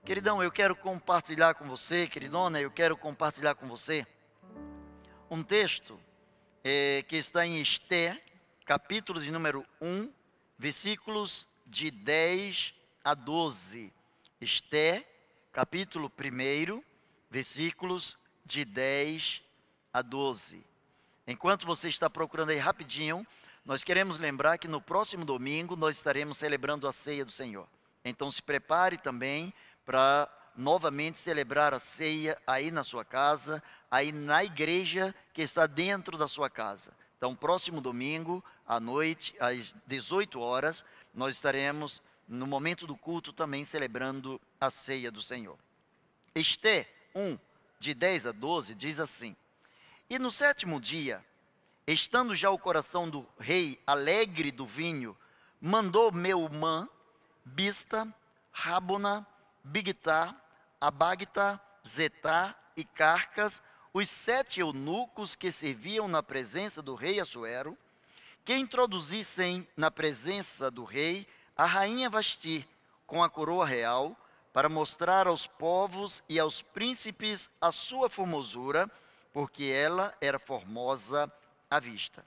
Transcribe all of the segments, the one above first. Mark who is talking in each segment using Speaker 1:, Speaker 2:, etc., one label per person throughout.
Speaker 1: Queridão, eu quero compartilhar com você, queridona, eu quero compartilhar com você um texto que está em Esté, capítulo de número 1, versículos de 10 a 12. Esté, capítulo 1, versículos de 10 a 12. Enquanto você está procurando aí rapidinho, nós queremos lembrar que no próximo domingo nós estaremos celebrando a ceia do Senhor. Então se prepare também para novamente celebrar a ceia aí na sua casa, aí na igreja que está dentro da sua casa. Então, próximo domingo, à noite, às 18 horas, nós estaremos, no momento do culto, também celebrando a ceia do Senhor. Esté 1, de 10 a 12, diz assim: E no sétimo dia, estando já o coração do rei alegre do vinho, mandou Meumã, Bista, Rábona, Bigtá, Abagtá, Zetá e Carcas, os 7 eunucos que serviam na presença do rei Assuero, que introduzissem na presença do rei a rainha Vasti, com a coroa real, para mostrar aos povos e aos príncipes a sua formosura, porque ela era formosa à vista.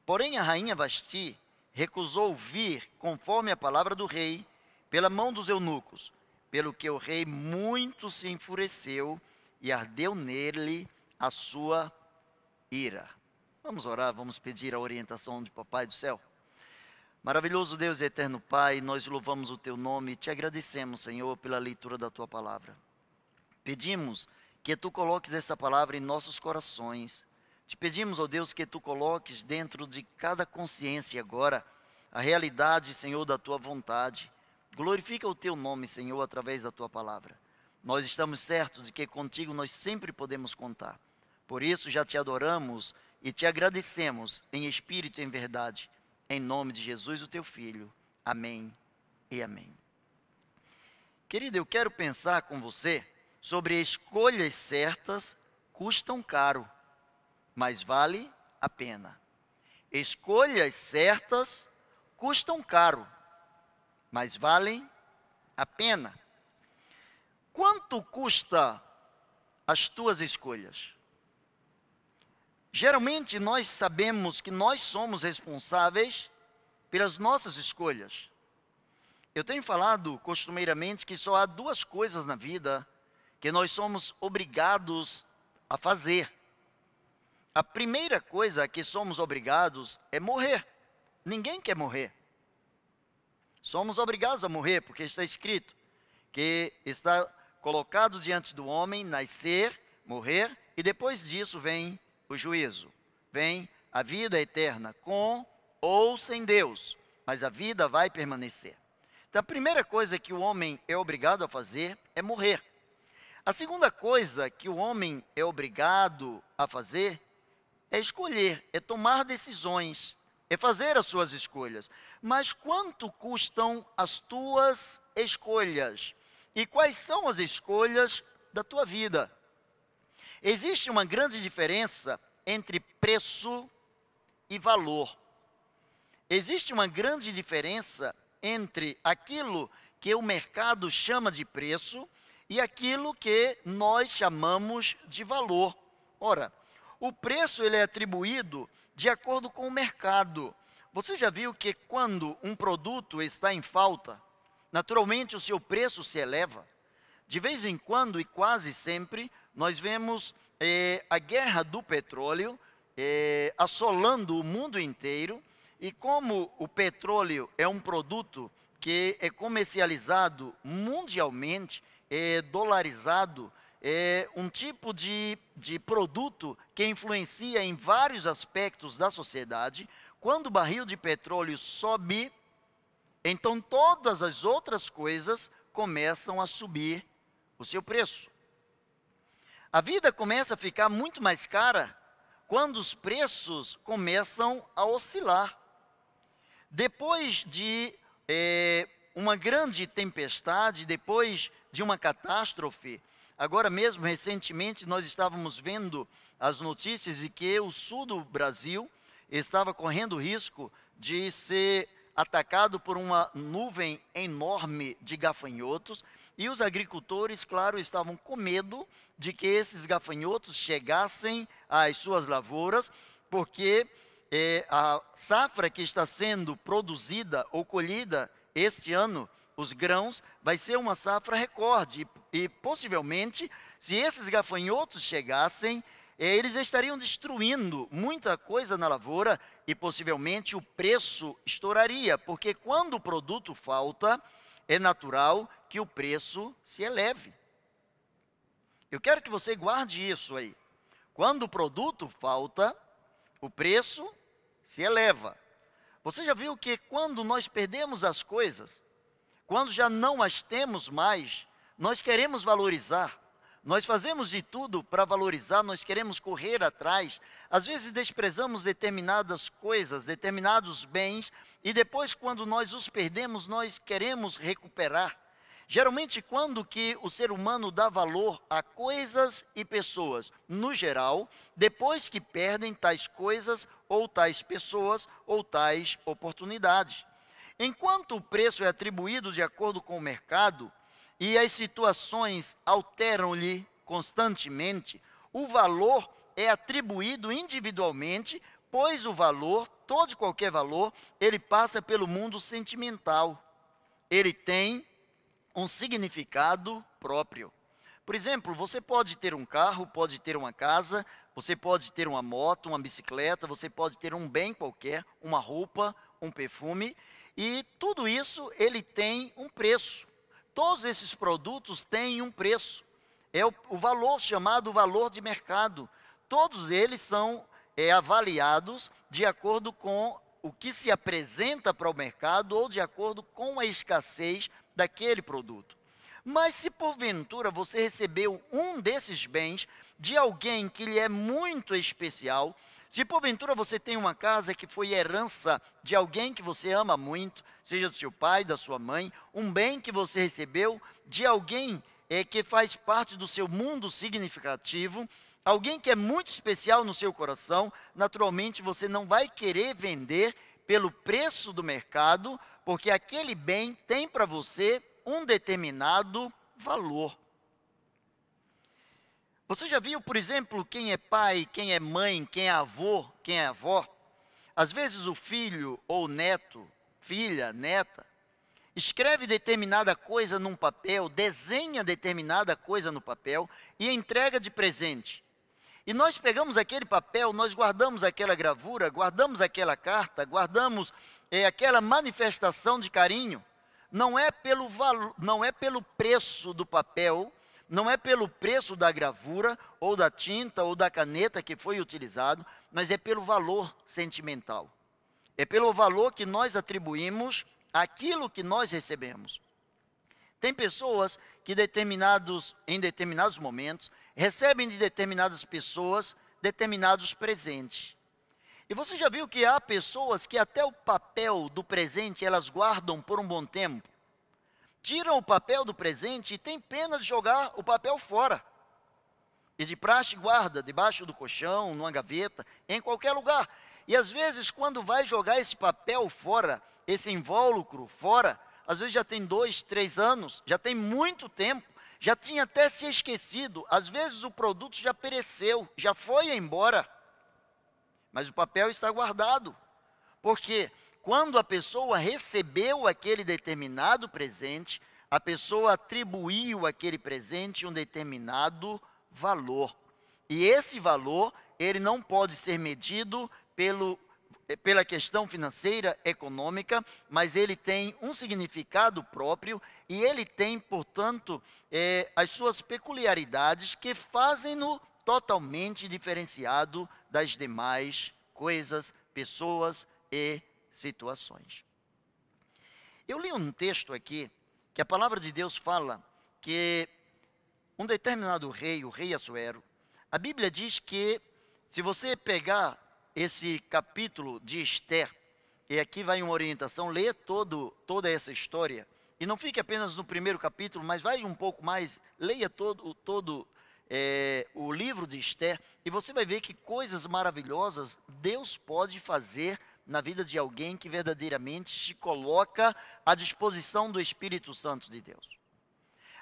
Speaker 1: Porém a rainha Vasti recusou vir conforme a palavra do rei, pela mão dos eunucos, pelo que o rei muito se enfureceu e ardeu nele a sua ira. Vamos orar, vamos pedir a orientação de Papai do céu. Maravilhoso Deus e eterno Pai, nós louvamos o Teu nome e Te agradecemos, Senhor, pela leitura da Tua palavra. Pedimos que Tu coloques essa palavra em nossos corações. Te pedimos, ó Deus, que Tu coloques dentro de cada consciência agora a realidade, Senhor, da Tua vontade. Glorifica o Teu nome, Senhor, através da Tua palavra. Nós estamos certos de que contigo nós sempre podemos contar. Por isso já Te adoramos e Te agradecemos em espírito e em verdade. Em nome de Jesus, o Teu Filho. Amém e amém. Querido, eu quero pensar com você sobre escolhas certas custam caro, mas vale a pena. Escolhas certas custam caro, mas valem a pena. Quanto custa as tuas escolhas? Geralmente nós sabemos que nós somos responsáveis pelas nossas escolhas. Eu tenho falado costumeiramente que só há 2 coisas na vida que nós somos obrigados a fazer. A primeira coisa que somos obrigados é morrer. Ninguém quer morrer. Somos obrigados a morrer, porque está escrito que está colocado diante do homem nascer, morrer, e depois disso vem o juízo. Vem a vida eterna, com ou sem Deus, mas a vida vai permanecer. Então, a primeira coisa que o homem é obrigado a fazer é morrer. A segunda coisa que o homem é obrigado a fazer é escolher, é tomar decisões, é fazer as suas escolhas. Mas quanto custam as tuas escolhas? E quais são as escolhas da tua vida? Existe uma grande diferença entre preço e valor. Existe uma grande diferença entre aquilo que o mercado chama de preço e aquilo que nós chamamos de valor. Ora, o preço ele é atribuído de acordo com o mercado. Você já viu que quando um produto está em falta, naturalmente o seu preço se eleva? De vez em quando e quase sempre, nós vemos a guerra do petróleo assolando o mundo inteiro. E como o petróleo é um produto que é comercializado mundialmente, é dolarizado, é um tipo de produto que influencia em vários aspectos da sociedade. Quando o barril de petróleo sobe, então todas as outras coisas começam a subir o seu preço. A vida começa a ficar muito mais cara quando os preços começam a oscilar. Depois de uma grande tempestade, depois de uma catástrofe, agora mesmo, recentemente, nós estávamos vendo as notícias de que o sul do Brasil estava correndo risco de ser atacado por uma nuvem enorme de gafanhotos, E os agricultores, claro, estavam com medo de que esses gafanhotos chegassem às suas lavouras, porque a safra que está sendo produzida ou colhida este ano, os grãos, vai ser uma safra recorde. E possivelmente, se esses gafanhotos chegassem, eles estariam destruindo muita coisa na lavoura e possivelmente o preço estouraria, porque quando o produto falta, é natural que o preço se eleve. Eu quero que você guarde isso aí. Quando o produto falta, o preço se eleva. Você já viu que quando nós perdemos as coisas, quando já não as temos mais, nós queremos valorizar. Nós fazemos de tudo para valorizar, nós queremos correr atrás. Às vezes desprezamos determinadas coisas, determinados bens, e depois quando nós os perdemos, nós queremos recuperar. Geralmente quando que o ser humano dá valor a coisas e pessoas, no geral, depois que perdem tais coisas, ou tais pessoas, ou tais oportunidades. Enquanto o preço é atribuído de acordo com o mercado, e as situações alteram-lhe constantemente, o valor é atribuído individualmente, pois o valor, todo e qualquer valor, ele passa pelo mundo sentimental. Ele tem um significado próprio. Por exemplo, você pode ter um carro, pode ter uma casa, você pode ter uma moto, uma bicicleta, você pode ter um bem qualquer, uma roupa, um perfume, e tudo isso ele tem um preço. Todos esses produtos têm um preço. É o valor chamado valor de mercado. Todos eles são avaliados de acordo com o que se apresenta para o mercado ou de acordo com a escassez daquele produto. Mas se porventura você recebeu um desses bens de alguém que lhe é muito especial, se porventura você tem uma casa que foi herança de alguém que você ama muito, seja do seu pai, da sua mãe, um bem que você recebeu de alguém que faz parte do seu mundo significativo, alguém que é muito especial no seu coração, naturalmente você não vai querer vender pelo preço do mercado, porque aquele bem tem para você um determinado valor. Você já viu, por exemplo, quem é pai, quem é mãe, quem é avô, quem é avó? Às vezes o filho ou neto, filha, neta, escreve determinada coisa num papel, desenha determinada coisa no papel e entrega de presente. E nós pegamos aquele papel, nós guardamos aquela gravura, guardamos aquela carta, guardamos aquela manifestação de carinho. Não é pelo valor, não é pelo preço do papel, não é pelo preço da gravura, ou da tinta, ou da caneta que foi utilizado, mas é pelo valor sentimental. É pelo valor que nós atribuímos àquilo que nós recebemos. Tem pessoas que em determinados momentos recebem de determinadas pessoas determinados presentes. E você já viu que há pessoas que até o papel do presente elas guardam por um bom tempo. Tiram o papel do presente e tem pena de jogar o papel fora. E de praxe guarda debaixo do colchão, numa gaveta, em qualquer lugar. E às vezes quando vai jogar esse papel fora, esse invólucro fora, às vezes já tem 2, 3 anos, já tem muito tempo, já tinha até se esquecido, às vezes o produto já pereceu, já foi embora, mas o papel está guardado, porque quando a pessoa recebeu aquele determinado presente, a pessoa atribuiu àquele presente um determinado valor, e esse valor, ele não pode ser medido pela questão financeira, econômica, mas ele tem um significado próprio e ele tem, portanto, as suas peculiaridades que fazem-no totalmente diferenciado das demais coisas, pessoas e situações. Eu li um texto aqui que a palavra de Deus fala que um determinado rei, o rei Assuero, a Bíblia diz que se você pegar esse capítulo de Esther, e aqui vai uma orientação, lê toda essa história, e não fique apenas no primeiro capítulo, mas vai um pouco mais, leia todo o livro de Esther, e você vai ver que coisas maravilhosas Deus pode fazer na vida de alguém que verdadeiramente se coloca à disposição do Espírito Santo de Deus.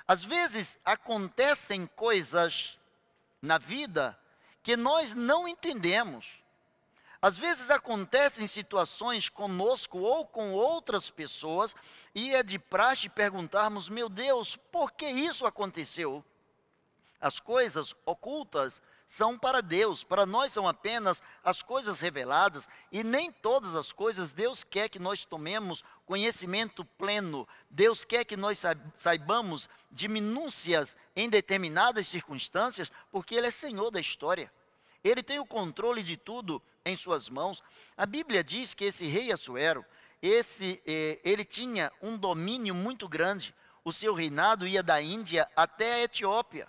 Speaker 1: Às vezes acontecem coisas na vida que nós não entendemos. Às vezes acontecem situações conosco ou com outras pessoas e é de praxe perguntarmos: meu Deus, por que isso aconteceu? As coisas ocultas são para Deus, para nós são apenas as coisas reveladas, e nem todas as coisas Deus quer que nós tomemos conhecimento pleno. Deus quer que nós saibamos de minúcias em determinadas circunstâncias, porque Ele é Senhor da história. Ele tem o controle de tudo em suas mãos. A Bíblia diz que esse rei Assuero, ele tinha um domínio muito grande. O seu reinado ia da Índia até a Etiópia.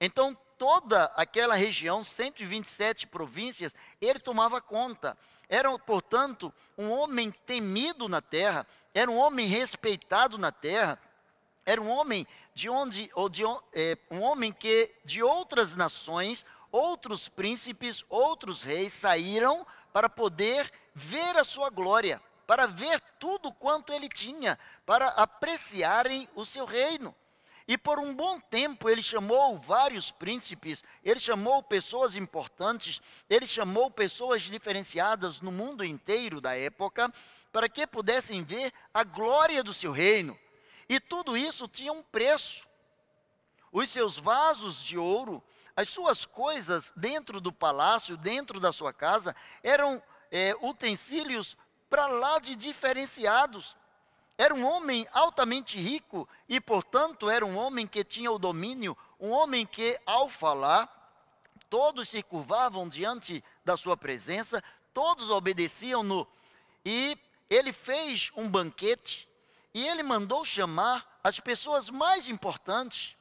Speaker 1: Então, toda aquela região, 127 províncias, ele tomava conta. Era, portanto, um homem temido na terra, era um homem respeitado na terra, era um homem um homem que de outras nações, outros príncipes, outros reis saíram para poder ver a sua glória, para ver tudo quanto ele tinha, para apreciarem o seu reino. E por um bom tempo ele chamou vários príncipes, ele chamou pessoas importantes, ele chamou pessoas diferenciadas no mundo inteiro da época, para que pudessem ver a glória do seu reino. E tudo isso tinha um preço. Os seus vasos de ouro, as suas coisas dentro do palácio, dentro da sua casa, eram utensílios para lá de diferenciados. Era um homem altamente rico e, portanto, era um homem que tinha o domínio, um homem que, ao falar, todos se curvavam diante da sua presença, todos obedeciam-no. E ele fez um banquete e ele mandou chamar as pessoas mais importantes.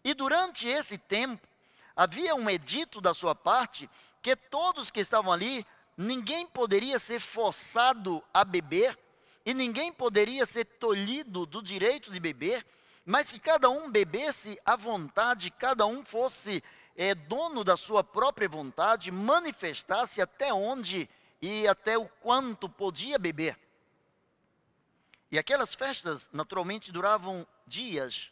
Speaker 1: E durante esse tempo, havia um edito da sua parte que todos que estavam ali, ninguém poderia ser forçado a beber, e ninguém poderia ser tolhido do direito de beber, mas que cada um bebesse à vontade, cada um fosse dono da sua própria vontade, manifestasse até onde e até o quanto podia beber. E aquelas festas, naturalmente, duravam dias,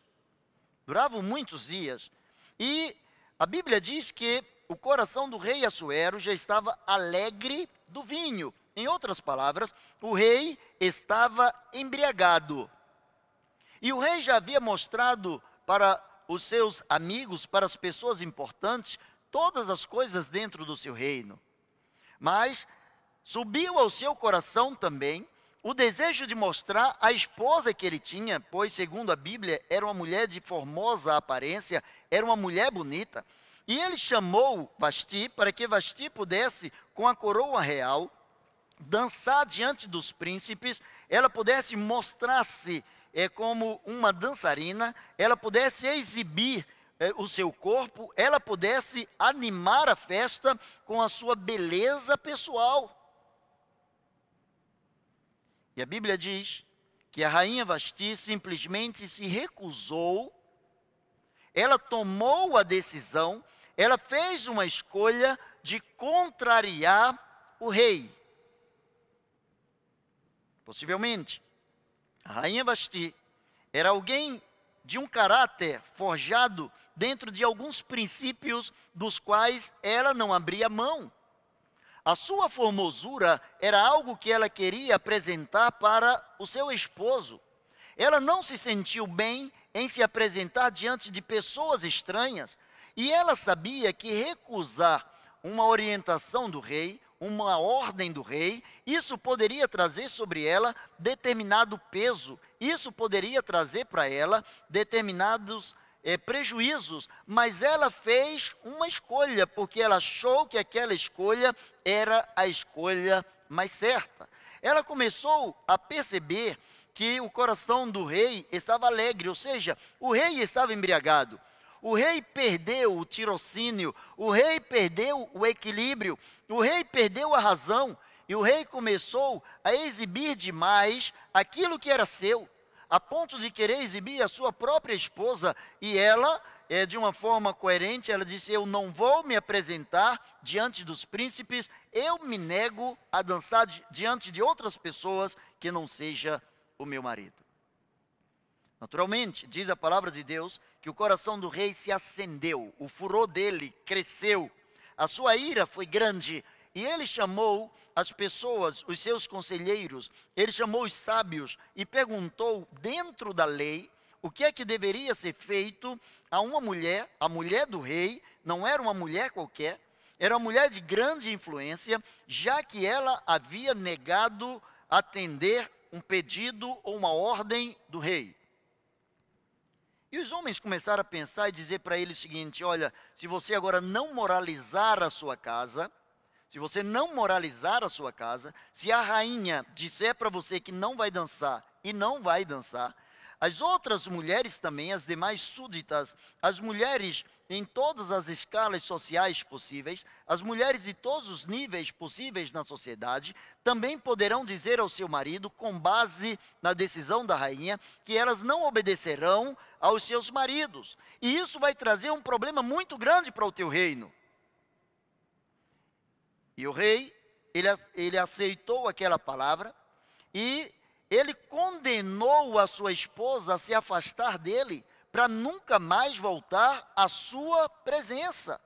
Speaker 1: duravam muitos dias. E a Bíblia diz que o coração do rei Assuero já estava alegre do vinho. Em outras palavras, o rei estava embriagado. E o rei já havia mostrado para os seus amigos, para as pessoas importantes, todas as coisas dentro do seu reino. Mas subiu ao seu coração também o desejo de mostrar a esposa que ele tinha, pois, segundo a Bíblia, era uma mulher de formosa aparência, era uma mulher bonita. E ele chamou Vasti para que Vasti pudesse, com a coroa real, dançar diante dos príncipes, ela pudesse mostrar-se como uma dançarina, ela pudesse exibir o seu corpo, ela pudesse animar a festa com a sua beleza pessoal. E a Bíblia diz que a rainha Vasti simplesmente se recusou, ela tomou a decisão, ela fez uma escolha de contrariar o rei. Possivelmente, a rainha Vasti era alguém de um caráter forjado dentro de alguns princípios dos quais ela não abria mão. A sua formosura era algo que ela queria apresentar para o seu esposo. Ela não se sentiu bem em se apresentar diante de pessoas estranhas. E ela sabia que recusar uma orientação do rei, uma ordem do rei, isso poderia trazer sobre ela determinado peso, isso poderia trazer para ela determinados prejuízos, mas ela fez uma escolha, porque ela achou que aquela escolha era a escolha mais certa. Ela começou a perceber que o coração do rei estava alegre, ou seja, o rei estava embriagado. O rei perdeu o tirocínio, o rei perdeu o equilíbrio, o rei perdeu a razão, e o rei começou a exibir demais aquilo que era seu, a ponto de querer exibir a sua própria esposa, e ela, de uma forma coerente, ela disse: eu não vou me apresentar diante dos príncipes, eu me nego a dançar diante de outras pessoas que não seja o meu marido. Naturalmente, diz a palavra de Deus que o coração do rei se acendeu, o furor dele cresceu, a sua ira foi grande, e ele chamou as pessoas, os seus conselheiros, ele chamou os sábios e perguntou dentro da lei o que é que deveria ser feito a uma mulher, a mulher do rei, não era uma mulher qualquer, era uma mulher de grande influência, já que ela havia negado atender um pedido ou uma ordem do rei. E os homens começaram a pensar e dizer para ele o seguinte: olha, se você agora não moralizar a sua casa, se você não moralizar a sua casa, se a rainha disser para você que não vai dançar e não vai dançar, as outras mulheres também, as demais súditas, as mulheres em todas as escalas sociais possíveis, as mulheres de todos os níveis possíveis na sociedade, também poderão dizer ao seu marido, com base na decisão da rainha, que elas não obedecerão aos seus maridos. E isso vai trazer um problema muito grande para o teu reino. E o rei, ele aceitou aquela palavra e ele condenou a sua esposa a se afastar dele para nunca mais voltar à sua presença.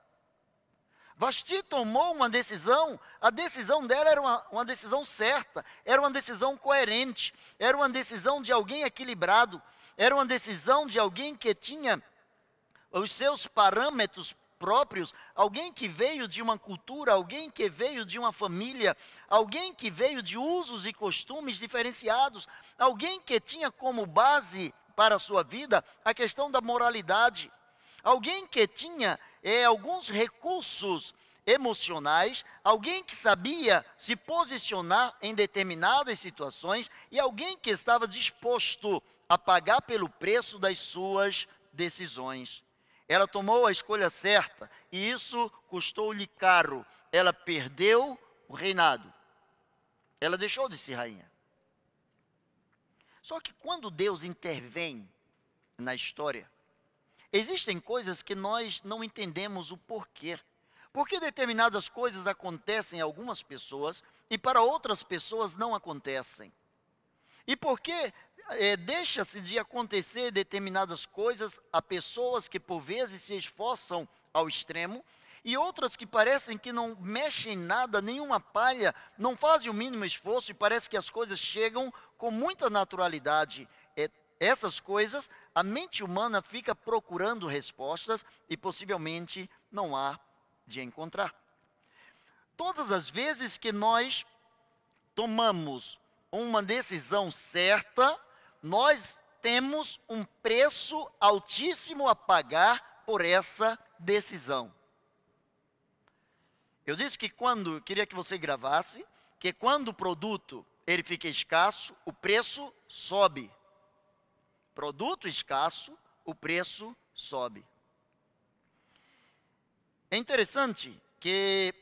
Speaker 1: Vasti tomou uma decisão, a decisão dela era uma decisão certa, era uma decisão coerente, era uma decisão de alguém equilibrado, era uma decisão de alguém que tinha os seus parâmetros próprios, alguém que veio de uma cultura, alguém que veio de uma família, alguém que veio de usos e costumes diferenciados, alguém que tinha como base para a sua vida a questão da moralidade, alguém que tinha alguns recursos emocionais, alguém que sabia se posicionar em determinadas situações e alguém que estava disposto a pagar pelo preço das suas decisões. Ela tomou a escolha certa e isso custou-lhe caro. Ela perdeu o reinado. Ela deixou de ser rainha. Só que quando Deus intervém na história, existem coisas que nós não entendemos o porquê. Por que determinadas coisas acontecem a algumas pessoas e para outras pessoas não acontecem? E por que deixa-se de acontecer determinadas coisas a pessoas que por vezes se esforçam ao extremo e outras que parecem que não mexem em nada, nenhuma palha, não fazem o mínimo esforço e parece que as coisas chegam com muita naturalidade. Essas coisas, a mente humana fica procurando respostas e possivelmente não há de encontrar. Todas as vezes que nós tomamos uma decisão certa, nós temos um preço altíssimo a pagar por essa decisão. Eu disse que queria que você gravasse, que quando o produto ele fica escasso, o preço sobe. Produto escasso, o preço sobe. É interessante que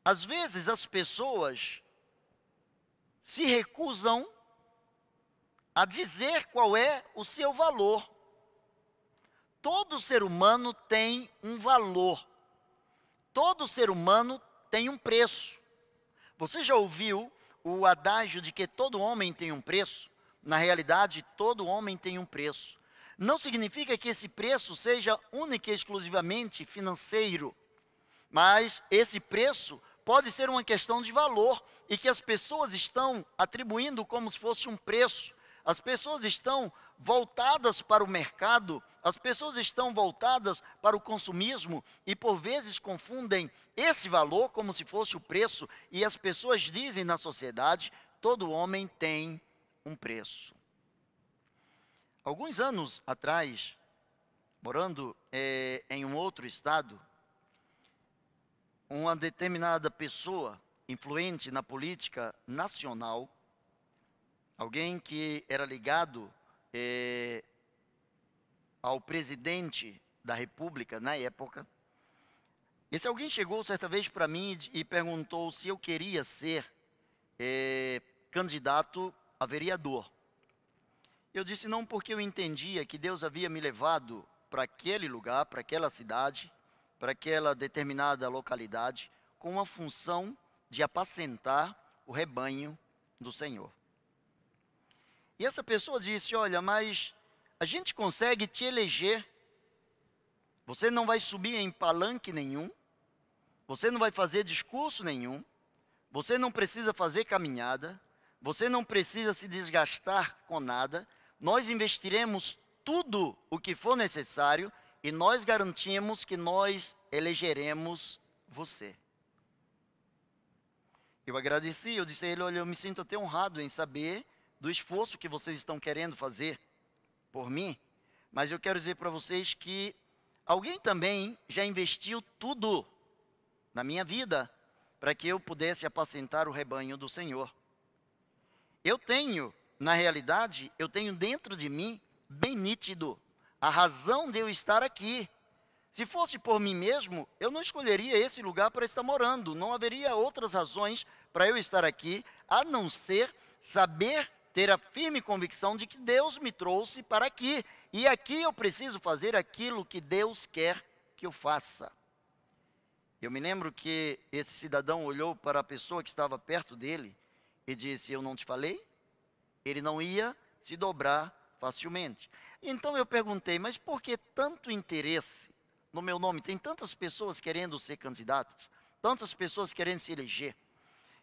Speaker 1: às vezes as pessoas se recusam a dizer qual é o seu valor. Todo ser humano tem um valor. Todo ser humano tem um preço. Você já ouviu o adágio de que todo homem tem um preço? Na realidade, todo homem tem um preço. Não significa que esse preço seja único e exclusivamente financeiro, mas esse preço pode ser uma questão de valor e que as pessoas estão atribuindo como se fosse um preço. As pessoas estão voltadas para o mercado, as pessoas estão voltadas para o consumismo e por vezes confundem esse valor como se fosse o preço e as pessoas dizem na sociedade, todo homem tem um preço. Alguns anos atrás, morando em um outro estado, uma determinada pessoa influente na política nacional, alguém que era ligado ao presidente da República na época, esse alguém chegou certa vez para mim e perguntou se eu queria ser candidato a vereador. Eu disse não, porque eu entendia que Deus havia me levado para aquele lugar, para aquela cidade, para aquela determinada localidade, com a função de apacentar o rebanho do Senhor. E essa pessoa disse: olha, mas a gente consegue te eleger. Você não vai subir em palanque nenhum. Você não vai fazer discurso nenhum. Você não precisa fazer caminhada. Você não precisa se desgastar com nada. Nós investiremos tudo o que for necessário e nós garantimos que nós elegeremos você. Eu agradeci, eu disse a ele: olha, eu me sinto até honrado em saber do esforço que vocês estão querendo fazer por mim, mas eu quero dizer para vocês que alguém também já investiu tudo na minha vida para que eu pudesse apacentar o rebanho do Senhor. Eu tenho, na realidade, eu tenho dentro de mim, bem nítido, a razão de eu estar aqui. Se fosse por mim mesmo, eu não escolheria esse lugar para estar morando. Não haveria outras razões para eu estar aqui, a não ser saber ter a firme convicção de que Deus me trouxe para aqui. E aqui eu preciso fazer aquilo que Deus quer que eu faça. Eu me lembro que esse cidadão olhou para a pessoa que estava perto dele e disse: eu não te falei? Ele não ia se dobrar facilmente. Então eu perguntei: mas por que tanto interesse no meu nome? Tem tantas pessoas querendo ser candidatas, tantas pessoas querendo se eleger.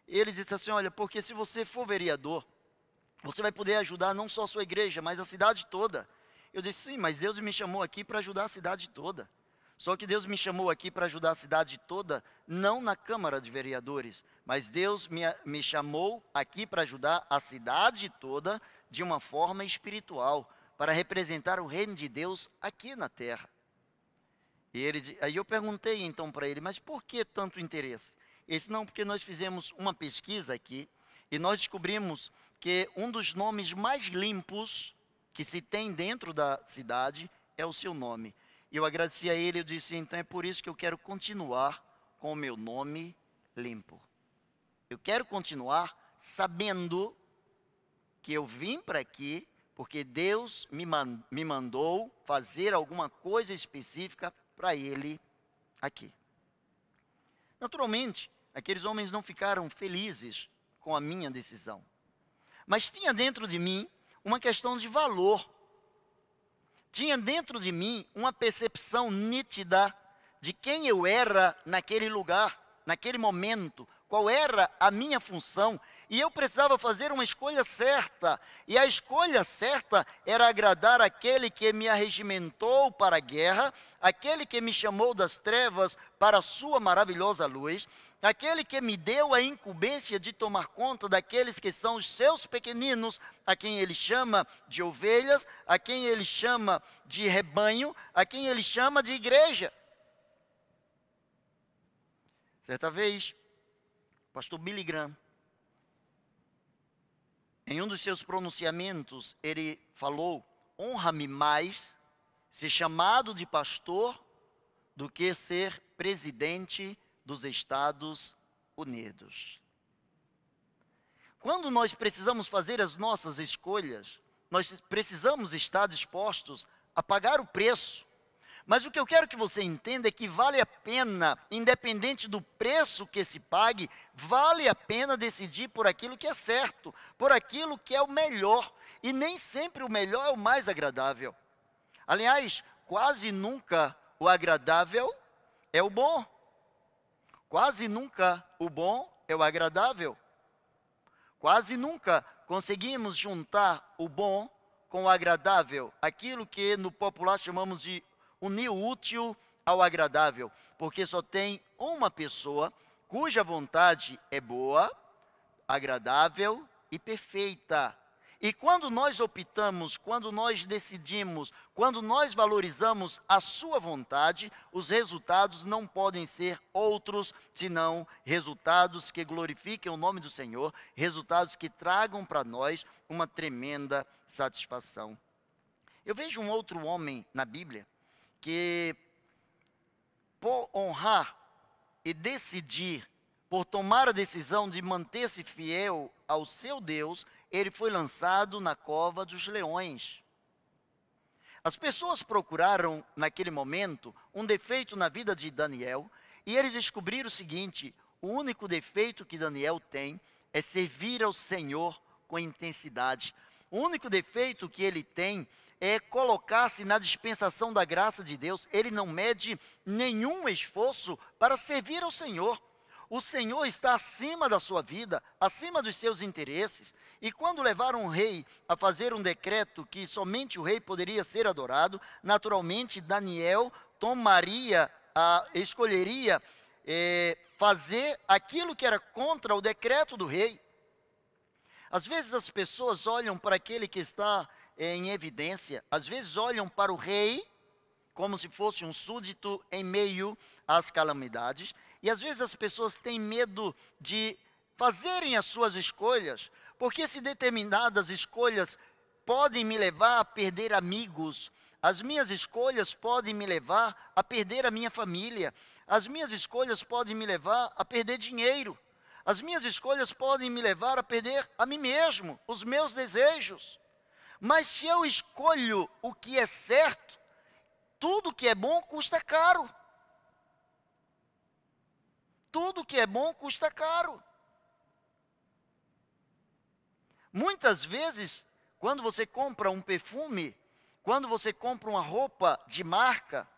Speaker 1: Ele disse assim: olha, porque se você for vereador, você vai poder ajudar não só a sua igreja, mas a cidade toda. Eu disse: sim, mas Deus me chamou aqui para ajudar a cidade toda. Só que Deus me chamou aqui para ajudar a cidade toda, não na Câmara de Vereadores, mas Deus me chamou aqui para ajudar a cidade toda de uma forma espiritual, para representar o reino de Deus aqui na terra. Aí eu perguntei então para ele: mas por que tanto interesse? Ele disse: não, porque nós fizemos uma pesquisa aqui e nós descobrimos que um dos nomes mais limpos que se tem dentro da cidade é o seu nome. E eu agradeci a ele, eu disse: então é por isso que eu quero continuar com o meu nome limpo. Eu quero continuar sabendo que eu vim para aqui porque Deus me mandou fazer alguma coisa específica para ele aqui. Naturalmente, aqueles homens não ficaram felizes com a minha decisão. Mas tinha dentro de mim uma questão de valor. Tinha dentro de mim uma percepção nítida de quem eu era naquele lugar, naquele momento, qual era a minha função, e eu precisava fazer uma escolha certa, e a escolha certa era agradar aquele que me arregimentou para a guerra, aquele que me chamou das trevas para a sua maravilhosa luz, aquele que me deu a incumbência de tomar conta daqueles que são os seus pequeninos, a quem ele chama de ovelhas, a quem ele chama de rebanho, a quem ele chama de igreja. Certa vez, o pastor Billy Graham, em um dos seus pronunciamentos, ele falou: honra-me mais ser chamado de pastor do que ser presidente dos Estados Unidos. Quando nós precisamos fazer as nossas escolhas, nós precisamos estar dispostos a pagar o preço. Mas o que eu quero que você entenda é que vale a pena, independente do preço que se pague, vale a pena decidir por aquilo que é certo, por aquilo que é o melhor. E nem sempre o melhor é o mais agradável. Aliás, quase nunca o agradável é o bom. Quase nunca o bom é o agradável. Quase nunca conseguimos juntar o bom com o agradável, aquilo que no popular chamamos de unir o útil ao agradável, porque só tem uma pessoa cuja vontade é boa, agradável e perfeita. E quando nós optamos, quando nós decidimos, quando nós valorizamos a sua vontade, os resultados não podem ser outros, senão resultados que glorifiquem o nome do Senhor, resultados que tragam para nós uma tremenda satisfação. Eu vejo um outro homem na Bíblia que, por honrar e decidir, por tomar a decisão de manter-se fiel ao seu Deus, ele foi lançado na cova dos leões. As pessoas procuraram, naquele momento, um defeito na vida de Daniel, e eles descobriram o seguinte: o único defeito que Daniel tem é servir ao Senhor com intensidade. O único defeito que ele tem é colocar-se na dispensação da graça de Deus. Ele não mede nenhum esforço para servir ao Senhor. O Senhor está acima da sua vida, acima dos seus interesses. E quando levaram o rei a fazer um decreto que somente o rei poderia ser adorado, naturalmente Daniel escolheria fazer aquilo que era contra o decreto do rei. Às vezes as pessoas olham para aquele que está em evidência, às vezes olham para o rei como se fosse um súdito em meio às calamidades, e às vezes as pessoas têm medo de fazerem as suas escolhas, porque se determinadas escolhas podem me levar a perder amigos, as minhas escolhas podem me levar a perder a minha família, as minhas escolhas podem me levar a perder dinheiro, as minhas escolhas podem me levar a perder a mim mesmo, os meus desejos. Mas se eu escolho o que é certo, tudo que é bom custa caro. Tudo que é bom custa caro. Muitas vezes, quando você compra um perfume, quando você compra uma roupa de marca,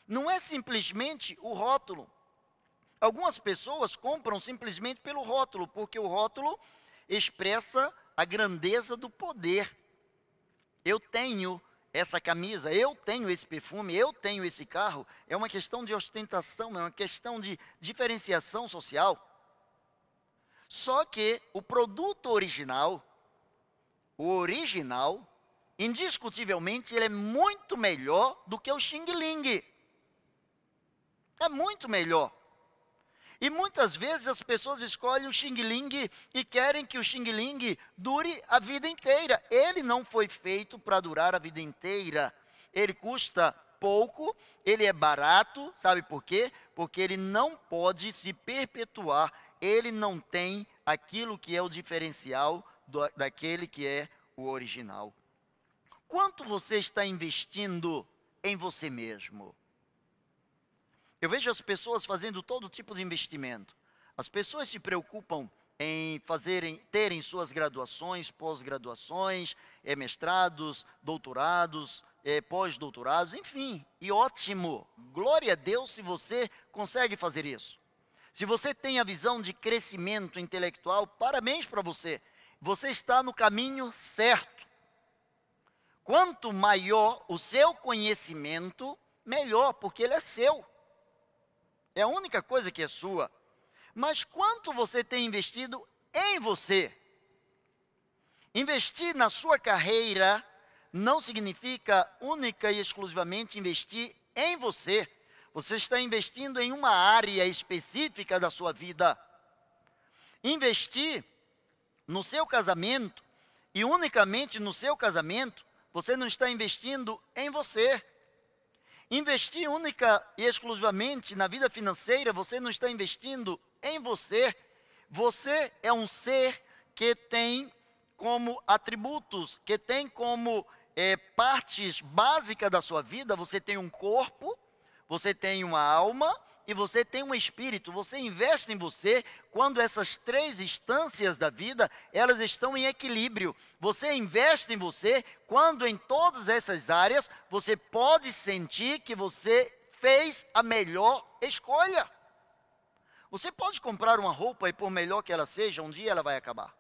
Speaker 1: não é simplesmente o rótulo. Algumas pessoas compram simplesmente pelo rótulo, porque o rótulo expressa a grandeza do poder. Eu tenho essa camisa, eu tenho esse perfume, eu tenho esse carro. É uma questão de ostentação, é uma questão de diferenciação social. Só que o produto original, indiscutivelmente, ele é muito melhor do que o Xing Ling. É muito melhor. E muitas vezes as pessoas escolhem o Xing Ling e querem que o Xing Ling dure a vida inteira. Ele não foi feito para durar a vida inteira. Ele custa pouco, ele é barato, sabe por quê? Porque ele não pode se perpetuar, ele não tem aquilo que é o diferencial daquele que é o original. Quanto você está investindo em você mesmo? Eu vejo as pessoas fazendo todo tipo de investimento. As pessoas se preocupam em terem suas graduações, pós-graduações, mestrados, doutorados, pós-doutorados, enfim, e ótimo. Glória a Deus se você consegue fazer isso. Se você tem a visão de crescimento intelectual, parabéns para você. Você está no caminho certo. Quanto maior o seu conhecimento, melhor, porque ele é seu. É a única coisa que é sua. Mas quanto você tem investido em você? Investir na sua carreira não significa única e exclusivamente investir em você. Você está investindo em uma área específica da sua vida. Investir no seu casamento, e unicamente no seu casamento, você não está investindo em você. Investir única e exclusivamente na vida financeira, você não está investindo em você. Você é um ser que tem como atributos, que tem como partes básicas da sua vida, você tem um corpo, você tem uma alma e você tem um espírito. Você investe em você quando essas três instâncias da vida, elas estão em equilíbrio. Você investe em você quando em todas essas áreas você pode sentir que você fez a melhor escolha. Você pode comprar uma roupa e por melhor que ela seja, um dia ela vai acabar.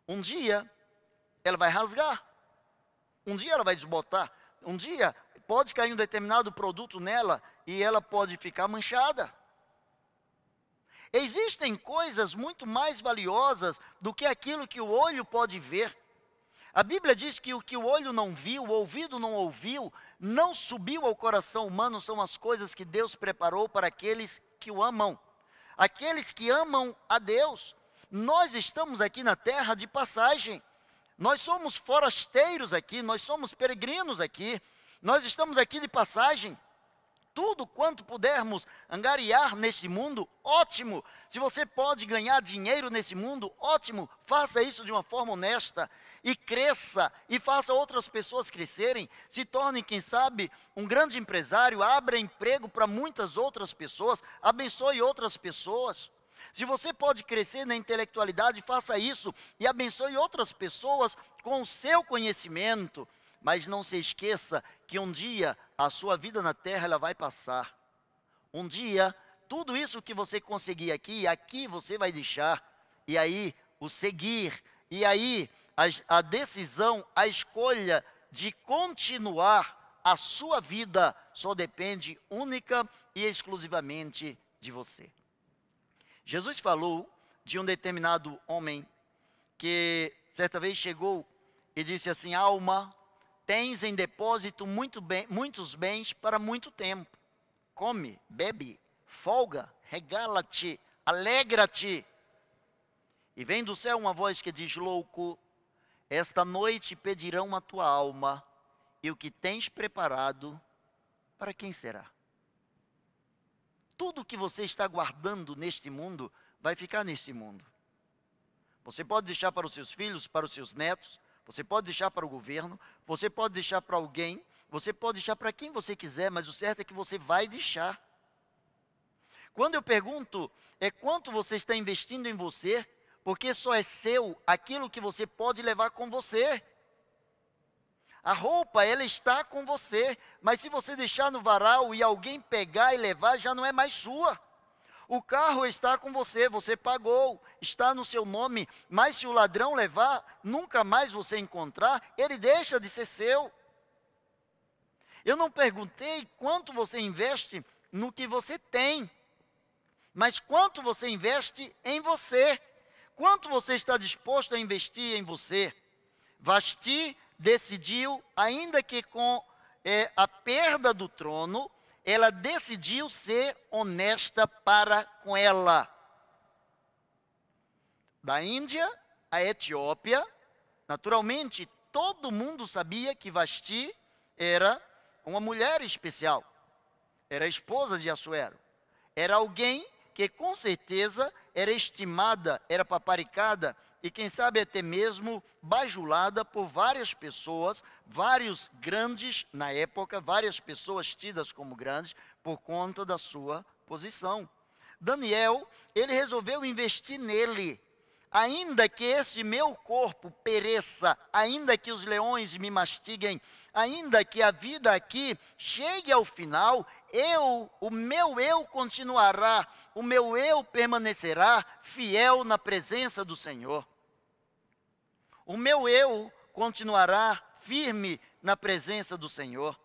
Speaker 1: Um dia ela vai rasgar. Um dia ela vai desbotar. Um dia pode cair um determinado produto nela e ela pode ficar manchada. Existem coisas muito mais valiosas do que aquilo que o olho pode ver. A Bíblia diz que o que o olho não viu, o ouvido não ouviu, não subiu ao coração humano, são as coisas que Deus preparou para aqueles que o amam. Aqueles que amam a Deus. Nós estamos aqui na terra de passagem. Nós somos forasteiros aqui, nós somos peregrinos aqui. Nós estamos aqui de passagem. Tudo quanto pudermos angariar neste mundo, ótimo. Se você pode ganhar dinheiro nesse mundo, ótimo. Faça isso de uma forma honesta e cresça e faça outras pessoas crescerem. Se torne, quem sabe, um grande empresário, abra emprego para muitas outras pessoas, abençoe outras pessoas. Se você pode crescer na intelectualidade, faça isso e abençoe outras pessoas com o seu conhecimento. Mas não se esqueça que um dia a sua vida na terra ela vai passar. Um dia, tudo isso que você conseguir aqui você vai deixar. E aí, o seguir, e aí, a decisão, a escolha de continuar a sua vida só depende única e exclusivamente de você. Jesus falou de um determinado homem que certa vez chegou e disse assim: alma, tens em depósito muitos bens para muito tempo. Come, bebe, folga, regala-te, alegra-te. E vem do céu uma voz que diz: louco, esta noite pedirão a tua alma, e o que tens preparado, para quem será? Tudo que você está guardando neste mundo, vai ficar neste mundo. Você pode deixar para os seus filhos, para os seus netos, você pode deixar para o governo, você pode deixar para alguém, você pode deixar para quem você quiser, mas o certo é que você vai deixar. Quando eu pergunto, quanto você está investindo em você, porque só é seu aquilo que você pode levar com você. A roupa, ela está com você, mas se você deixar no varal e alguém pegar e levar, já não é mais sua. O carro está com você, você pagou, está no seu nome, mas se o ladrão levar, nunca mais você encontrar, ele deixa de ser seu. Eu não perguntei quanto você investe no que você tem, mas quanto você investe em você. Quanto você está disposto a investir em você? Vasti decidiu, ainda que com a perda do trono, ela decidiu ser honesta para com ela. Da Índia à Etiópia, naturalmente, todo mundo sabia que Vasti era uma mulher especial. Era a esposa de Assuero. Era alguém que com certeza era estimada, era paparicada e quem sabe até mesmo bajulada por várias pessoas, vários grandes na época, várias pessoas tidas como grandes por conta da sua posição. Daniel, ele resolveu investir nele. Ainda que esse meu corpo pereça, ainda que os leões me mastiguem, ainda que a vida aqui chegue ao final, o meu eu continuará, o meu eu permanecerá fiel na presença do Senhor. O meu eu continuará firme na presença do Senhor.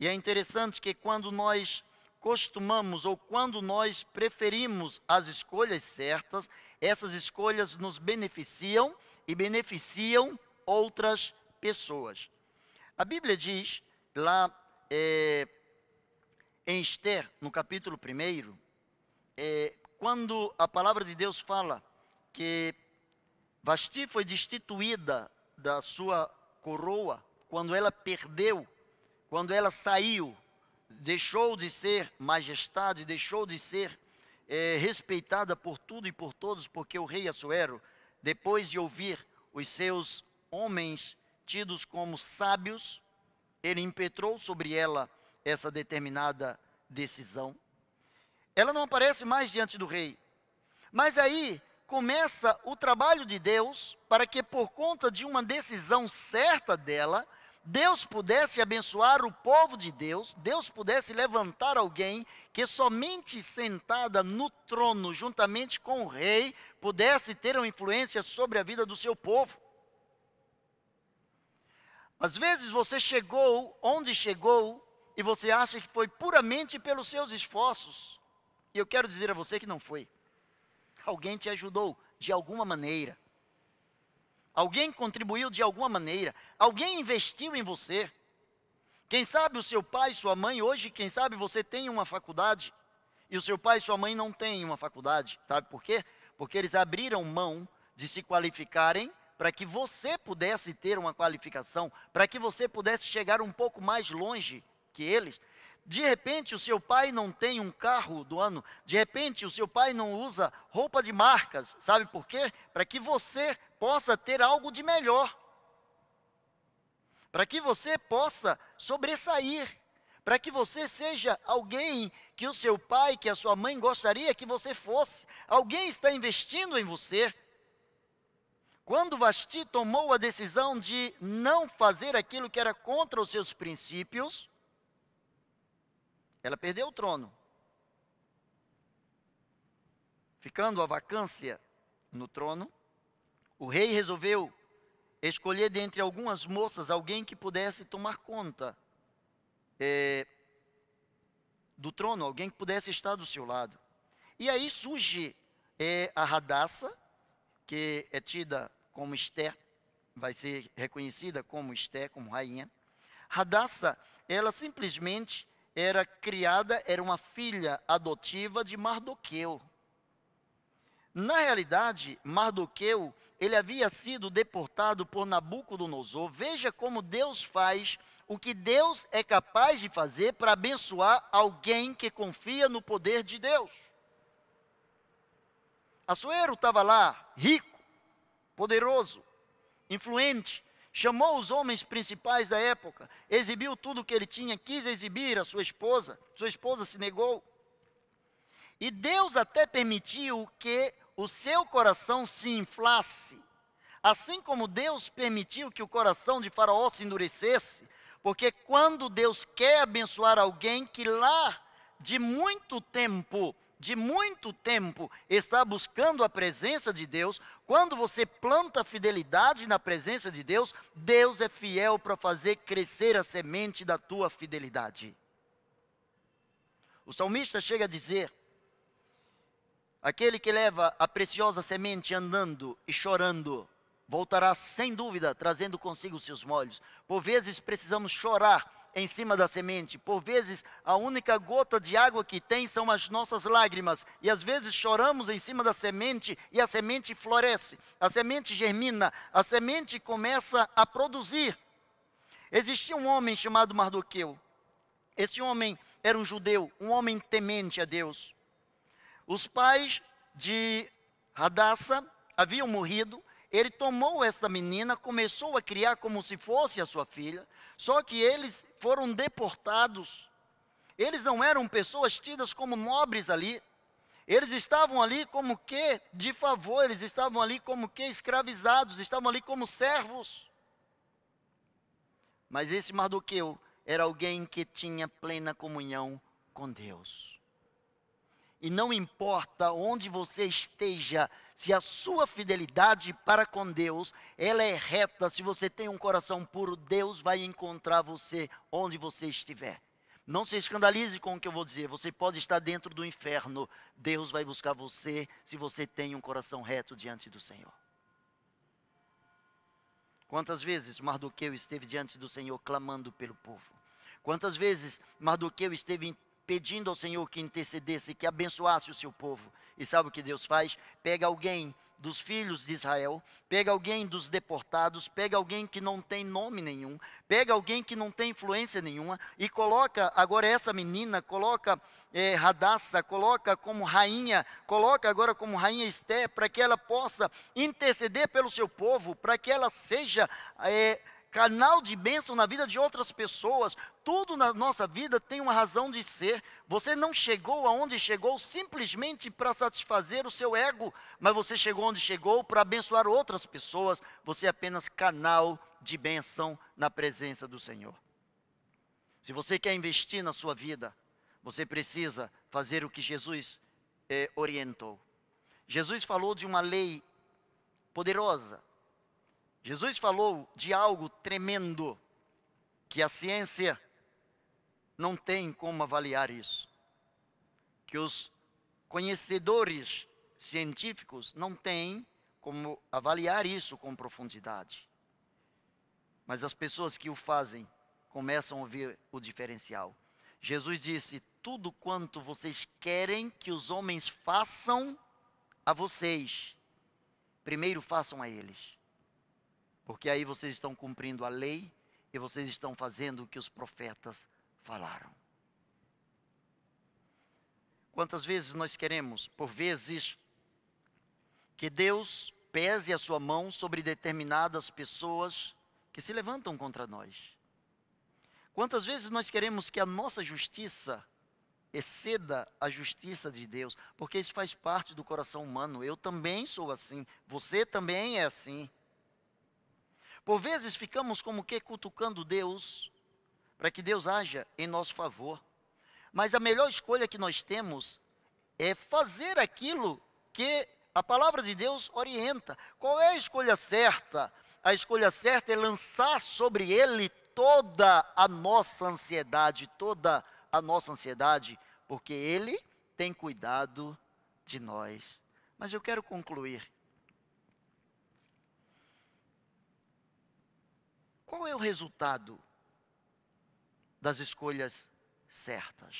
Speaker 1: E é interessante que quando nós costumamos ou quando nós preferimos as escolhas certas, essas escolhas nos beneficiam e beneficiam outras pessoas. A Bíblia diz lá em Esther, no capítulo 1, quando a palavra de Deus fala que Vasti foi destituída da sua coroa, quando ela perdeu, quando ela saiu, deixou de ser majestade, deixou de ser respeitada por tudo e por todos, porque o rei Assuero, depois de ouvir os seus homens tidos como sábios, ele impetrou sobre ela essa determinada decisão. Ela não aparece mais diante do rei. Mas aí começa o trabalho de Deus para que por conta de uma decisão certa dela, Deus pudesse abençoar o povo de Deus, Deus pudesse levantar alguém que somente sentada no trono, juntamente com o rei, pudesse ter uma influência sobre a vida do seu povo. Às vezes você chegou onde chegou e você acha que foi puramente pelos seus esforços. E eu quero dizer a você que não foi. Alguém te ajudou de alguma maneira. Alguém contribuiu de alguma maneira. Alguém investiu em você. Quem sabe o seu pai, sua mãe, hoje, quem sabe você tem uma faculdade. E o seu pai e sua mãe não têm uma faculdade. Sabe por quê? Porque eles abriram mão de se qualificarem para que você pudesse ter uma qualificação, para que você pudesse chegar um pouco mais longe que eles. De repente o seu pai não tem um carro do ano, de repente o seu pai não usa roupa de marcas, sabe por quê? Para que você possa ter algo de melhor, para que você possa sobressair, para que você seja alguém que o seu pai, que a sua mãe gostaria que você fosse. Alguém está investindo em você. Quando Vasti tomou a decisão de não fazer aquilo que era contra os seus princípios, ela perdeu o trono, ficando a vacância no trono. O rei resolveu escolher dentre algumas moças alguém que pudesse tomar conta do trono, alguém que pudesse estar do seu lado. E aí surge a Radassa, que é tida como Esté, vai ser reconhecida como Esté, como rainha. Radassa, ela simplesmente era criada, era uma filha adotiva de Mardoqueu. Na realidade, Mardoqueu, ele havia sido deportado por Nabucodonosor. Veja como Deus faz o que Deus é capaz de fazer para abençoar alguém que confia no poder de Deus. Assuero estava lá, rico, poderoso, influente, chamou os homens principais da época, exibiu tudo o que ele tinha, quis exibir a sua esposa se negou. E Deus até permitiu que o seu coração se inflasse, assim como Deus permitiu que o coração de Faraó se endurecesse, porque quando Deus quer abençoar alguém que lá de muito tempo está buscando a presença de Deus, quando você planta fidelidade na presença de Deus, Deus é fiel para fazer crescer a semente da tua fidelidade. O salmista chega a dizer: aquele que leva a preciosa semente andando e chorando, voltará sem dúvida, trazendo consigo os seus molhos. Por vezes precisamos chorar em cima da semente. Por vezes a única gota de água que tem são as nossas lágrimas. E às vezes choramos em cima da semente e a semente floresce. A semente germina, a semente começa a produzir. Existia um homem chamado Mardoqueu. Esse homem era um judeu, um homem temente a Deus. Os pais de Radassa haviam morrido. Ele tomou esta menina, começou a criar como se fosse a sua filha, só que eles foram deportados. Eles não eram pessoas tidas como nobres ali. Eles estavam ali como que de favor, eles estavam ali como que escravizados, estavam ali como servos. Mas esse Mardoqueu era alguém que tinha plena comunhão com Deus. E não importa onde você esteja, se a sua fidelidade para com Deus, ela é reta, se você tem um coração puro, Deus vai encontrar você onde você estiver. Não se escandalize com o que eu vou dizer, você pode estar dentro do inferno, Deus vai buscar você, se você tem um coração reto diante do Senhor. Quantas vezes Mardoqueu esteve diante do Senhor clamando pelo povo? Quantas vezes Mardoqueu esteve pedindo ao Senhor que intercedesse, que abençoasse o seu povo? E sabe o que Deus faz? Pega alguém dos filhos de Israel, pega alguém dos deportados, pega alguém que não tem nome nenhum, pega alguém que não tem influência nenhuma, e coloca agora essa menina, coloca Radassa, coloca como rainha, coloca agora como rainha Esté, para que ela possa interceder pelo seu povo, para que ela seja canal de bênção na vida de outras pessoas. Tudo na nossa vida tem uma razão de ser. Você não chegou aonde chegou simplesmente para satisfazer o seu ego, mas você chegou onde chegou para abençoar outras pessoas. Você é apenas canal de bênção na presença do Senhor. Se você quer investir na sua vida, você precisa fazer o que Jesus orientou. Jesus falou de uma lei poderosa. Jesus falou de algo tremendo, que a ciência não tem como avaliar isso. Que os conhecedores científicos não têm como avaliar isso com profundidade. Mas as pessoas que o fazem começam a ver o diferencial. Jesus disse: tudo quanto vocês querem que os homens façam a vocês, primeiro façam a eles. Porque aí vocês estão cumprindo a lei e vocês estão fazendo o que os profetas falaram. Quantas vezes nós queremos, por vezes, que Deus pese a sua mão sobre determinadas pessoas que se levantam contra nós? Quantas vezes nós queremos que a nossa justiça exceda a justiça de Deus, porque isso faz parte do coração humano. Eu também sou assim, você também é assim. Por vezes ficamos como que cutucando Deus, para que Deus haja em nosso favor. Mas a melhor escolha que nós temos é fazer aquilo que a palavra de Deus orienta. Qual é a escolha certa? A escolha certa é lançar sobre Ele toda a nossa ansiedade, porque Ele tem cuidado de nós. Mas eu quero concluir. Qual é o resultado das escolhas certas?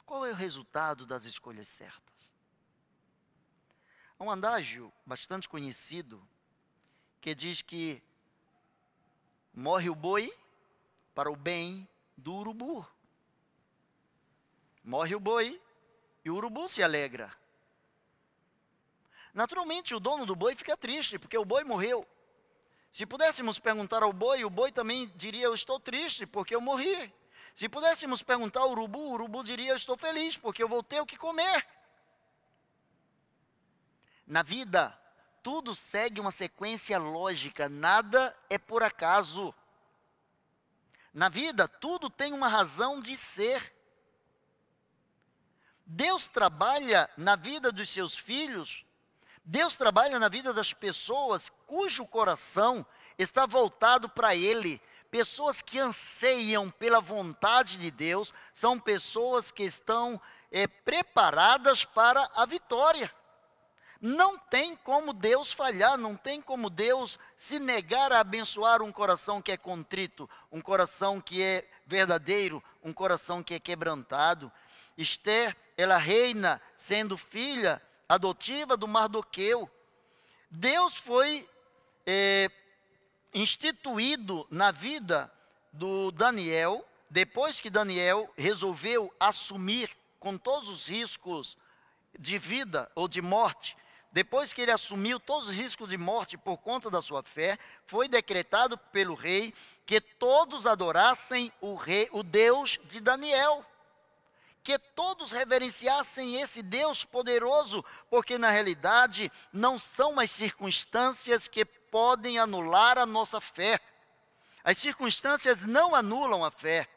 Speaker 1: Qual é o resultado das escolhas certas? Há um adágio bastante conhecido que diz que morre o boi para o bem do urubu. Morre o boi e o urubu se alegra. Naturalmente, o dono do boi fica triste, porque o boi morreu. Se pudéssemos perguntar ao boi, o boi também diria: eu estou triste, porque eu morri. Se pudéssemos perguntar ao urubu, o urubu diria: eu estou feliz, porque eu vou ter o que comer. Na vida, tudo segue uma sequência lógica, nada é por acaso. Na vida, tudo tem uma razão de ser. Deus trabalha na vida dos seus filhos, Deus trabalha na vida das pessoas cujo coração está voltado para Ele. Pessoas que anseiam pela vontade de Deus são pessoas que estão preparadas para a vitória. Não tem como Deus falhar, não tem como Deus se negar a abençoar um coração que é contrito, um coração que é verdadeiro, um coração que é quebrantado. Esther, ela reina sendo filha adotiva do Mardoqueu. Deus foi instituído na vida do Daniel, depois que Daniel resolveu assumir com todos os riscos de vida ou de morte. Depois que ele assumiu todos os riscos de morte por conta da sua fé, foi decretado pelo rei que todos adorassem o Deus de Daniel. Que todos reverenciassem esse Deus poderoso, porque na realidade não são as circunstâncias que podem anular a nossa fé. As circunstâncias não anulam a fé.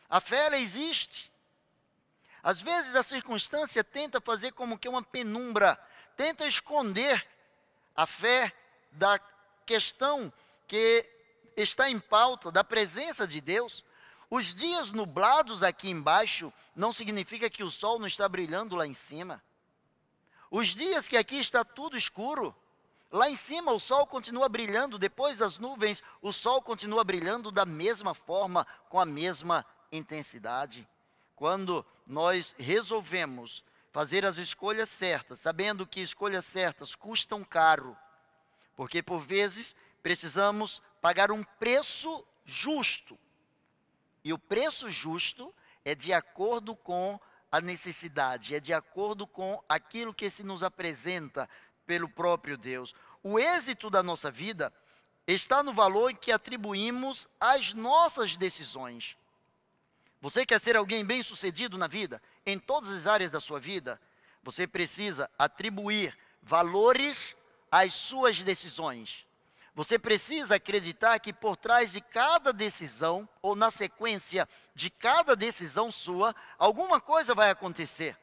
Speaker 1: A fé, ela existe. Às vezes a circunstância tenta fazer como que uma penumbra, tenta esconder a fé da questão que está em pauta, da presença de Deus. Os dias nublados aqui embaixo não significa que o sol não está brilhando lá em cima. Os dias que aqui está tudo escuro, lá em cima o sol continua brilhando, depois das nuvens o sol continua brilhando da mesma forma, com a mesma intensidade. Quando nós resolvemos fazer as escolhas certas, sabendo que escolhas certas custam caro, porque por vezes precisamos pagar um preço justo. E o preço justo é de acordo com a necessidade, é de acordo com aquilo que se nos apresenta pelo próprio Deus. O êxito da nossa vida está no valor que atribuímos às nossas decisões. Você quer ser alguém bem-sucedido na vida, em todas as áreas da sua vida? Você precisa atribuir valores às suas decisões. Você precisa acreditar que por trás de cada decisão, ou na sequência de cada decisão sua, alguma coisa vai acontecer.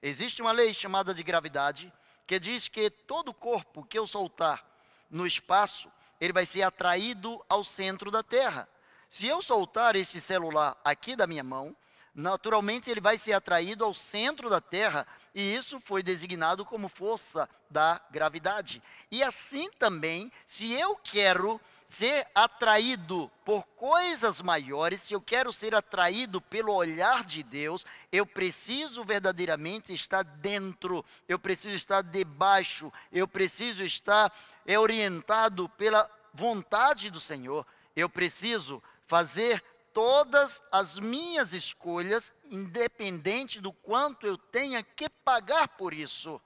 Speaker 1: Existe uma lei chamada de gravidade, que diz que todo corpo que eu soltar no espaço, ele vai ser atraído ao centro da Terra. Se eu soltar este celular aqui da minha mão, naturalmente ele vai ser atraído ao centro da Terra, e isso foi designado como força da gravidade. E assim também, se eu quero ser atraído por coisas maiores, se eu quero ser atraído pelo olhar de Deus, eu preciso verdadeiramente estar dentro, eu preciso estar debaixo, eu preciso estar orientado pela vontade do Senhor, eu preciso fazer todas as minhas escolhas, independente do quanto eu tenha que pagar por isso,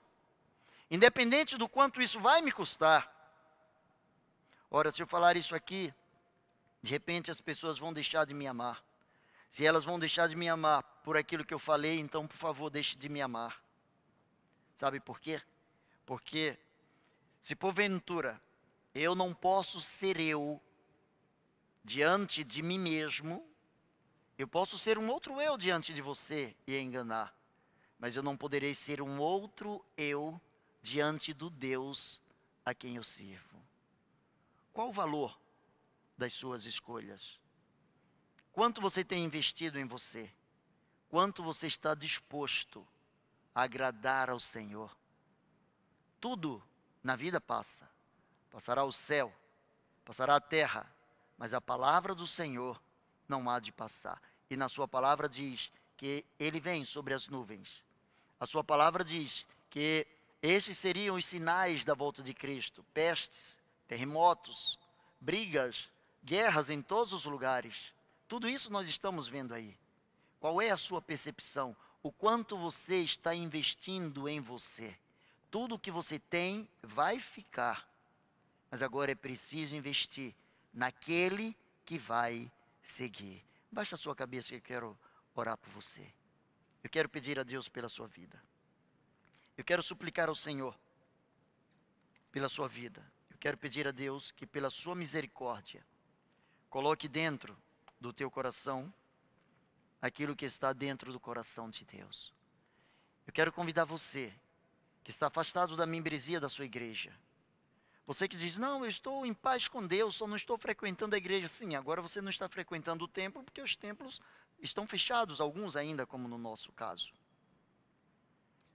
Speaker 1: independente do quanto isso vai me custar. Ora, se eu falar isso aqui, De repente as pessoas vão deixar de me amar. Se elas vão deixar de me amar por aquilo que eu falei, então por favor deixe de me amar. Sabe por quê? Porque se porventura eu não posso ser eu diante de mim mesmo, eu posso ser um outro eu diante de você e enganar, mas eu não poderei ser um outro eu diante do Deus a quem eu sirvo. Qual o valor das suas escolhas? Quanto você tem investido em você? Quanto você está disposto a agradar ao Senhor? Tudo na vida passa. Passará o céu, passará a terra, mas a palavra do Senhor não há de passar. E na sua palavra diz que Ele vem sobre as nuvens. A sua palavra diz que esses seriam os sinais da volta de Cristo: pestes, terremotos, brigas, guerras em todos os lugares. Tudo isso nós estamos vendo aí. Qual é a sua percepção? O quanto você está investindo em você? Tudo que você tem vai ficar, mas agora é preciso investir naquele que vai seguir. Baixa a sua cabeça que eu quero orar por você. Eu quero pedir a Deus pela sua vida. Eu quero suplicar ao Senhor pela sua vida. Eu quero pedir a Deus que pela sua misericórdia coloque dentro do teu coração aquilo que está dentro do coração de Deus. Eu quero convidar você que está afastado da membresia da sua igreja. Você que diz: não, eu estou em paz com Deus, só não estou frequentando a igreja. Sim, agora você não está frequentando o templo porque os templos estão fechados, alguns ainda, como no nosso caso.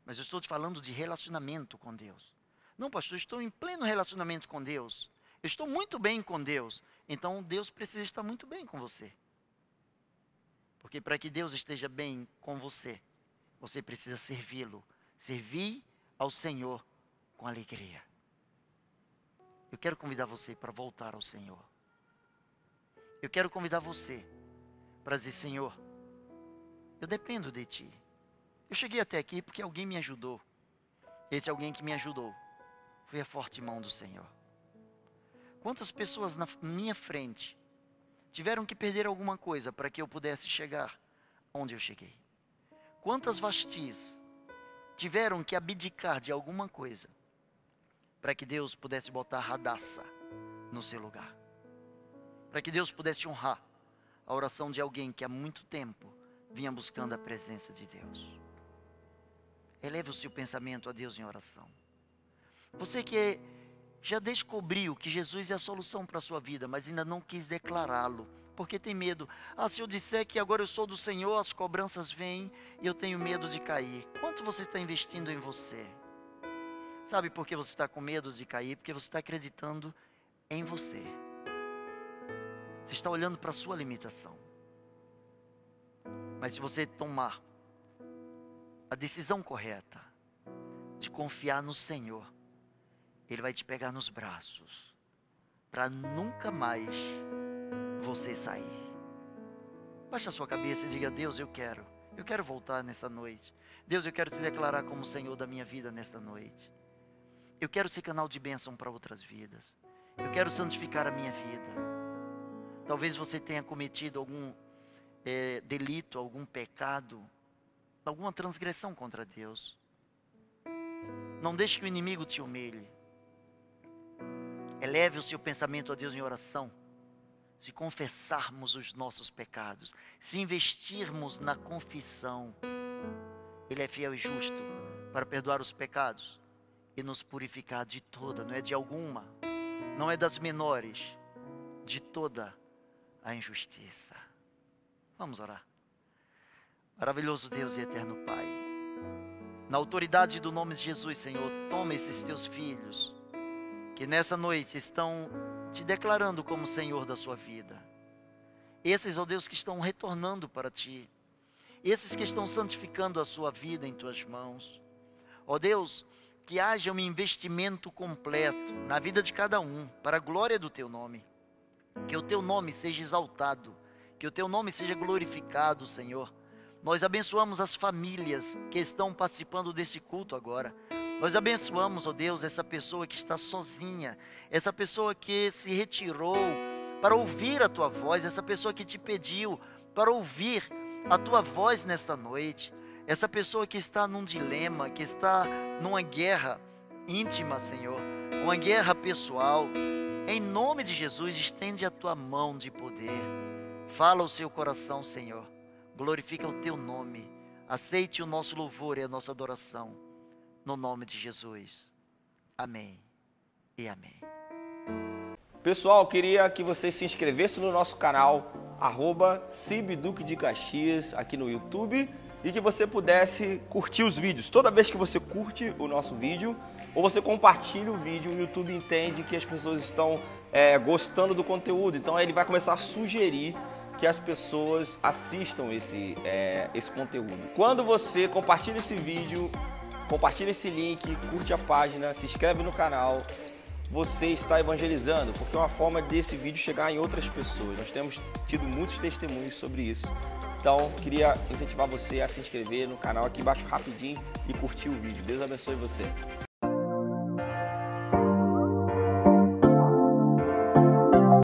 Speaker 1: Mas eu estou te falando de relacionamento com Deus. Não, pastor, estou em pleno relacionamento com Deus. Eu estou muito bem com Deus. Então Deus precisa estar muito bem com você. Porque para que Deus esteja bem com você, você precisa servi-lo. Servir ao Senhor com alegria. Eu quero convidar você para voltar ao Senhor. Eu quero convidar você para dizer: Senhor, eu dependo de Ti. Eu cheguei até aqui porque alguém me ajudou. Esse alguém que me ajudou foi a forte mão do Senhor. Quantas pessoas na minha frente tiveram que perder alguma coisa para que eu pudesse chegar onde eu cheguei? Quantas Vastis tiveram que abdicar de alguma coisa para que Deus pudesse botar Radassa no seu lugar? Para que Deus pudesse honrar a oração de alguém que há muito tempo vinha buscando a presença de Deus. Eleve o seu pensamento a Deus em oração. Você que já descobriu que Jesus é a solução para a sua vida, mas ainda não quis declará-lo, porque tem medo. Ah, se eu disser que agora eu sou do Senhor, as cobranças vêm e eu tenho medo de cair. Quanto você está investindo em você? Sabe por que você está com medo de cair? Porque você está acreditando em você. Você está olhando para a sua limitação. Mas se você tomar a decisão correta de confiar no Senhor, Ele vai te pegar nos braços para nunca mais você sair. Baixa a sua cabeça e diga: Deus, eu quero voltar nessa noite. Deus, eu quero te declarar como Senhor da minha vida nesta noite. Eu quero ser canal de bênção para outras vidas. Eu quero santificar a minha vida. Talvez você tenha cometido algum delito, algum pecado, alguma transgressão contra Deus. Não deixe que o inimigo te humilhe. Eleve o seu pensamento a Deus em oração. Se confessarmos os nossos pecados, se investirmos na confissão, Ele é fiel e justo para perdoar os pecados e nos purificar de toda, não é de alguma, não é das menores, de toda a injustiça. Vamos orar. Maravilhoso Deus e eterno Pai, na autoridade do nome de Jesus, Senhor, toma esses teus filhos que nessa noite estão te declarando como Senhor da sua vida. Esses, ó Deus, que estão retornando para Ti. Esses que estão santificando a sua vida em Tuas mãos. Ó Deus, que haja um investimento completo na vida de cada um, para a glória do Teu nome. Que o Teu nome seja exaltado, que o Teu nome seja glorificado, Senhor. Nós abençoamos as famílias que estão participando desse culto agora. Nós abençoamos, ó Deus, essa pessoa que está sozinha, essa pessoa que se retirou para ouvir a tua voz, essa pessoa que te pediu para ouvir a tua voz nesta noite, essa pessoa que está num dilema, que está numa guerra íntima, Senhor, uma guerra pessoal. Em nome de Jesus, estende a tua mão de poder, fala o seu coração, Senhor, glorifica o teu nome, aceite o nosso louvor e a nossa adoração, no nome de Jesus, amém e amém.
Speaker 2: Pessoal, queria que você se inscrevesse no nosso canal, @Cibduque de Caxias, aqui no YouTube, e que você pudesse curtir os vídeos. Toda vez que você curte o nosso vídeo, ou você compartilha o vídeo, o YouTube entende que as pessoas estão gostando do conteúdo, então ele vai começar a sugerir que as pessoas assistam esse conteúdo. Quando você compartilha esse vídeo, compartilha esse link, curte a página, se inscreve no canal, você está evangelizando, porque é uma forma desse vídeo chegar em outras pessoas. Nós temos tido muitos testemunhos sobre isso. Então, queria incentivar você a se inscrever no canal aqui embaixo rapidinho e curtir o vídeo. Deus abençoe você.